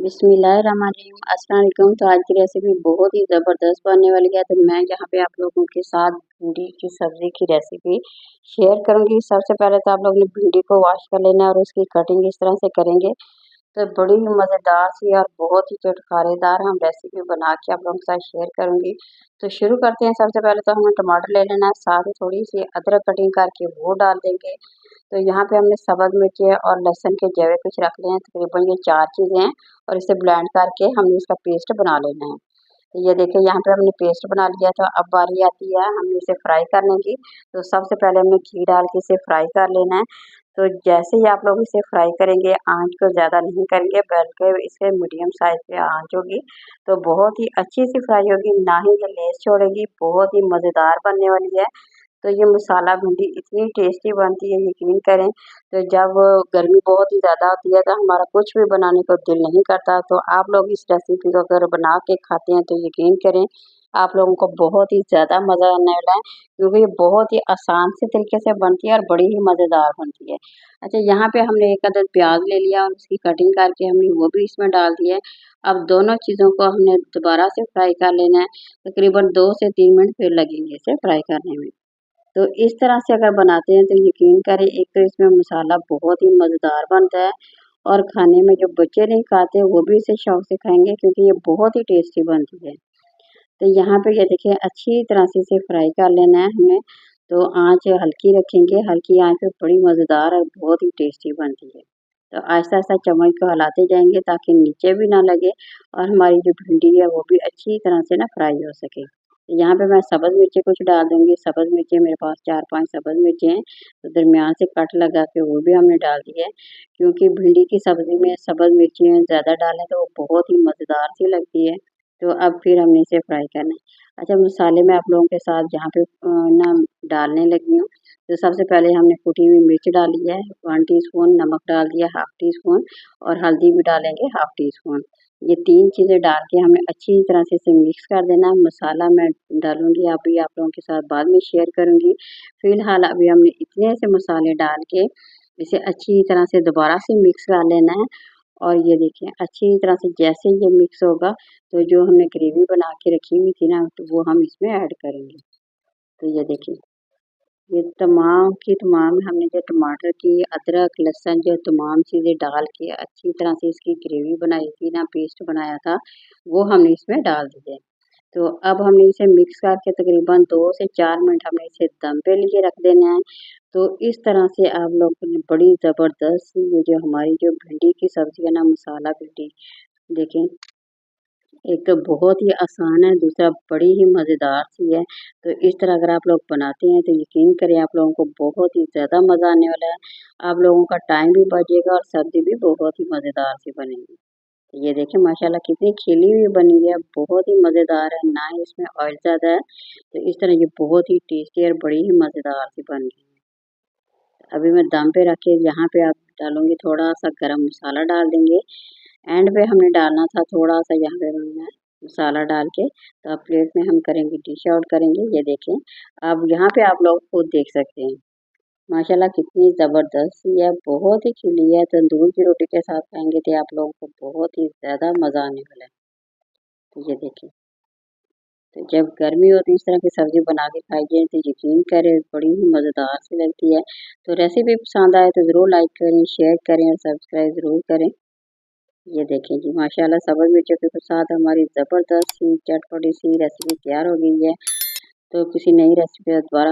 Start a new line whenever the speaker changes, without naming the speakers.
बिस्मिल्लाहिर्रहमानिर्रहीम। अस्सलाम वालेकुम। तो आज की रेसिपी बहुत ही ज़बरदस्त बनने वाली है। तो मैं यहाँ पे आप लोगों के साथ भिंडी की सब्ज़ी की रेसिपी शेयर करूँगी। सबसे पहले तो आप लोगों ने भिंडी को वॉश कर लेना है और उसकी कटिंग इस तरह से करेंगे तो बड़ी ही मज़ेदार सी और बहुत ही चटखारेदार हम रेसिपी बना के आप लोगों के साथ शेयर करूँगी। तो शुरू करते हैं। सबसे पहले तो हमें टमाटर ले लेना है, साथ ही थोड़ी सी अदरक कटिंग करके वो डाल देंगे। तो यहाँ पे हमने सब्ज़ मिर्ची और लहसुन के जवे कुछ रख लिए हैं, तकरीबन ये 4 चीज़ें हैं और इसे ब्लेंड करके हमने इसका पेस्ट बना लेना है। तो ये देखिए यहाँ पे हमने पेस्ट बना लिया। तो अब बारी आती है हमें इसे फ्राई करने की। तो सबसे पहले हमने घी डाल के इसे फ्राई कर लेना है। तो जैसे ही आप लोग इसे फ्राई करेंगे, आंच को ज़्यादा नहीं करेंगे बल्कि इसे मीडियम साइज़ पे आंच होगी तो बहुत ही अच्छी सी फ्राई होगी, ना ही ये लेस छोड़ेगी, बहुत ही मज़ेदार बनने वाली है। तो ये मसाला भिंडी इतनी टेस्टी बनती है, यकीन करें। तो जब गर्मी बहुत ही ज़्यादा होती है तो हमारा कुछ भी बनाने को दिल नहीं करता, तो आप लोग इस रेसिपी को अगर बना के खाते हैं तो यकीन करें आप लोगों को बहुत ही ज़्यादा मज़ा आने वाला है, क्योंकि ये बहुत ही आसान से तरीके से बनती है और बड़ी ही मज़ेदार बनती है। अच्छा, यहाँ पे हमने एक अदद प्याज ले लिया और उसकी कटिंग करके हमने वो भी इसमें डाल दी है। अब दोनों चीज़ों को हमने दोबारा से फ्राई कर लेना है। तकरीबन 2 से 3 मिनट फिर लगेंगे इसे फ्राई करने में। तो इस तरह से अगर बनाते हैं तो यकीन करें, एक तो इसमें मसाला बहुत ही मज़ेदार बनता है और खाने में जो बच्चे नहीं खाते वो भी इसे शौक से खाएंगे, क्योंकि ये बहुत ही टेस्टी बनती है। तो यहाँ पे ये देखिए अच्छी तरह से इसे फ्राई कर लेना है हमें। तो आंच हल्की रखेंगे, हल्की आंच पे बड़ी मज़ेदार और बहुत ही टेस्टी बनती है। तो आहिस्ता आहिस्ता चम्मच को हिलाते जाएंगे ताकि नीचे भी ना लगे और हमारी जो भिंडी है वो भी अच्छी तरह से ना फ्राई हो सके। यहाँ पे मैं सब्ज़ मिर्ची कुछ डाल दूँगी। सब्ज़ मिर्ची मेरे पास 4-5 सब्ज़ मिर्ची हैं, तो दरमियान से कट लगा के वो भी हमने डाल दी है, क्योंकि भिंडी की सब्ज़ी में सब्ज़ मिर्ची ज़्यादा डालें तो वो बहुत ही मज़ेदार सी लगती है। तो अब फिर हमने इसे फ्राई करना है। अच्छा, मसाले में आप लोगों के साथ जहाँ पे ना डालने लगी हूँ, तो सबसे पहले हमने कुटी हुई मिर्च डाली है, 1 टीस्पून नमक डाल दिया, हाफ़ टीस्पून और हल्दी भी डालेंगे हाफ़ टीस्पून। ये 3 चीज़ें डाल के हमें अच्छी तरह से इसे मिक्स कर देना है। मसाला मैं डालूँगी अभी आप लोगों के साथ बाद में शेयर करूँगी। फ़िलहाल अभी हमने इतने से मसाले डाल के इसे अच्छी तरह से दोबारा से मिक्स कर लेना है। और ये देखिए अच्छी तरह से जैसे ये मिक्स होगा तो जो हमने ग्रेवी बना के रखी हुई थी ना, तो वो हम इसमें ऐड करेंगे। तो ये देखिए, ये तमाम की तमाम हमने जो टमाटर की, अदरक, लहसुन जो तमाम चीज़ें डाल के अच्छी तरह से इसकी ग्रेवी बनाई थी ना, पेस्ट बनाया था, वो हमने इसमें डाल दिए। तो अब हमने इसे मिक्स करके तकरीबन 2 से 4 मिनट हमने इसे दम पे लिए रख देना है। तो इस तरह से आप लोगों ने बड़ी ज़बरदस्त ये जो हमारी जो भिंडी की सब्ज़ी है ना, मसाला भिंडी, देखें, एक तो बहुत ही आसान है, दूसरा बड़ी ही मज़ेदार सी है। तो इस तरह अगर आप लोग बनाते हैं तो यकीन करें आप लोगों को बहुत ही ज़्यादा मज़ा आने वाला है। आप लोगों का टाइम भी बचेगा और सब्ज़ी भी बहुत ही मज़ेदार सी बनेगी। तो ये देखिए माशाल्लाह कितनी खिली हुई बनी हुई है, बहुत ही मज़ेदार है, ना ही इसमें ऑयल ज़्यादा है। तो इस तरह ये बहुत ही टेस्टी और बड़ी ही मज़ेदार सी बन रही है। अभी मैं दम पे रख के यहाँ पे आप डालूँगी थोड़ा-सा गरम मसाला डाल देंगे। एंड पे हमने डालना था थोड़ा-सा यहाँ पे हमने मसाला डाल के, तो अब प्लेट में हम करेंगे डिश आउट करेंगे। ये देखें, अब यहाँ पे आप लोग खुद देख सकते हैं। माशाल्लाह कितनी ज़बरदस्त सी है, बहुत ही खिली है, तंदूर की रोटी के साथ खाएँगे तो आप लोगों को बहुत ही ज़्यादा मज़ा आने वाला है। तो ये देखिए, तो जब गर्मी हो तो इस तरह की सब्ज़ी बना के खाइए तो यकीन करें बड़ी ही मज़ेदार सी लगती है। तो रेसिपी पसंद आए तो ज़रूर लाइक करें, शेयर करें और सब्सक्राइब ज़रूर करें। ये देखें जी माशाल्लाह सब्ज़ मिर्चों के साथ हमारी ज़बरदस्त सी चटपटी सी रेसिपी तैयार हो गई है। तो किसी नई रेसिपी दोबारा